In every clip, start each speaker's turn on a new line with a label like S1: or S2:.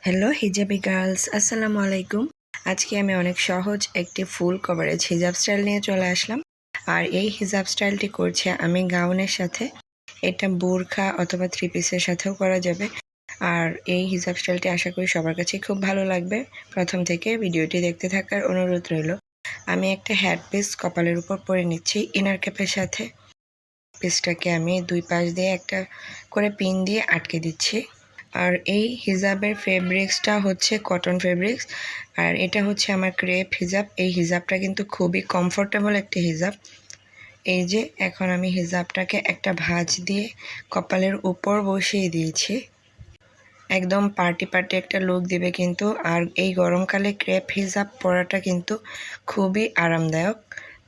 S1: Hello hijabi girls, আসসালামু আলাইকুম। আজকে আমি অনেক সহজ একটি ফুল কভারেজ হিজাব স্টাইল নিয়ে চলে আসলাম। আর এই হিজাব স্টাইলটি করছে আমি গাউনের সাথে। এটা বোরখা অথবা থ্রি পিসের সাথেও করা যাবে। আর এই হিজাব স্টাইলটি আশা করি সবার কাছে খুব ভালো লাগবে। প্রথম থেকে ভিডিওটি দেখতে থাকার অনুরোধ রইল। আমি একটা হেড পিস কপালের উপর পরে নিচ্ছি ইনার ক্যাপের সাথে। পিসটাকে আমি দুই পাশ দিয়ে একটা করে পিন দিয়ে আটকে দিচ্ছি। আর এই হিজাবের ফেব্রিক্সটা হচ্ছে কটন ফেব্রিক্স। আর এটা হচ্ছে আমার ক্রেপ হিজাব। এই হিজাবটা কিন্তু খুবই কমফোর্টেবল একটি হিজাব। এই যে এখন আমি হিজাবটাকে একটা ভাঁজ দিয়ে কপালের উপর বসিয়ে দিয়েছি। একদম পার্টি পার্টি একটা লুক দিবে কিন্তু। আর এই গরমকালে ক্রেপ হিজাব পরাটা কিন্তু খুবই আরামদায়ক।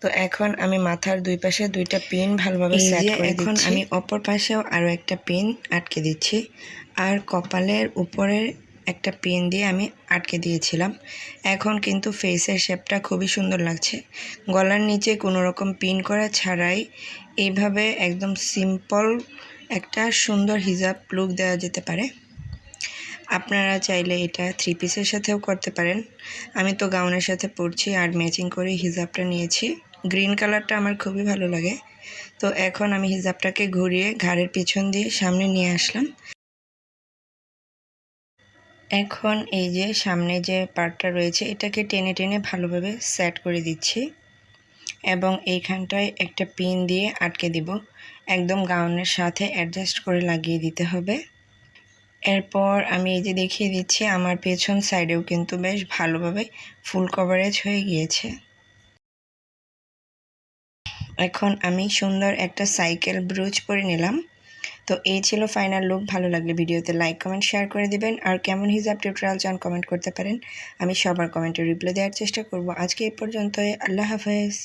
S1: তো এখন আমি মাথার দুই পাশে দুইটা পিন ভালোভাবে সেট করে দিচ্ছি। এখন আমি অপর পাশেও আরও একটা পিন আটকে দিচ্ছি। আর কপালের উপরে একটা পিন দিয়ে আমি আটকে দিয়েছিলাম। এখন কিন্তু ফেসের শেপটা খুবই সুন্দর লাগছে। গলার নিচে কোনো রকম পিন করা ছাড়াই এইভাবে একদম সিম্পল একটা সুন্দর হিজাব লুক দেওয়া যেতে পারে। আপনারা চাইলে এটা থ্রি পিসের সাথেও করতে পারেন। আমি তো গাউনের সাথে পরছি আর ম্যাচিং করে হিজাবটা নিয়েছি। গ্রিন কালারটা আমার খুবই ভালো লাগে। তো এখন আমি হিজাবটাকে ঘুরিয়ে ঘাড়ের পিছন দিয়ে সামনে নিয়ে আসলাম। এখন এই যে সামনে যে পার্টটা রয়েছে এটাকে টেনে টেনে ভালোভাবে সেট করে দিচ্ছি এবং এইখানটায় একটা পিন দিয়ে আটকে দিব। একদম গাউনের সাথে অ্যাডজাস্ট করে লাগিয়ে দিতে হবে। এরপর আমি এই যে দেখিয়ে দিচ্ছি আমার পেছন সাইডেও কিন্তু বেশ ভালোভাবে ফুল কভারেজ হয়ে গিয়েছে। এখন আমি সুন্দর একটা সাইকেল ব্রুচ পরে নিলাম। তো এই ছিল ফাইনাল লুক। ভালো লাগলে ভিডিওতে লাইক কমেন্ট শেয়ার করে দিবেন। আর কেমন হিজাব টিউটোরিয়াল চান কমেন্ট করতে পারেন। আমি সবার কমেন্টে রিপ্লাই দেওয়ার চেষ্টা করব। আজকে এই পর্যন্তই। আল্লাহ হাফেজ।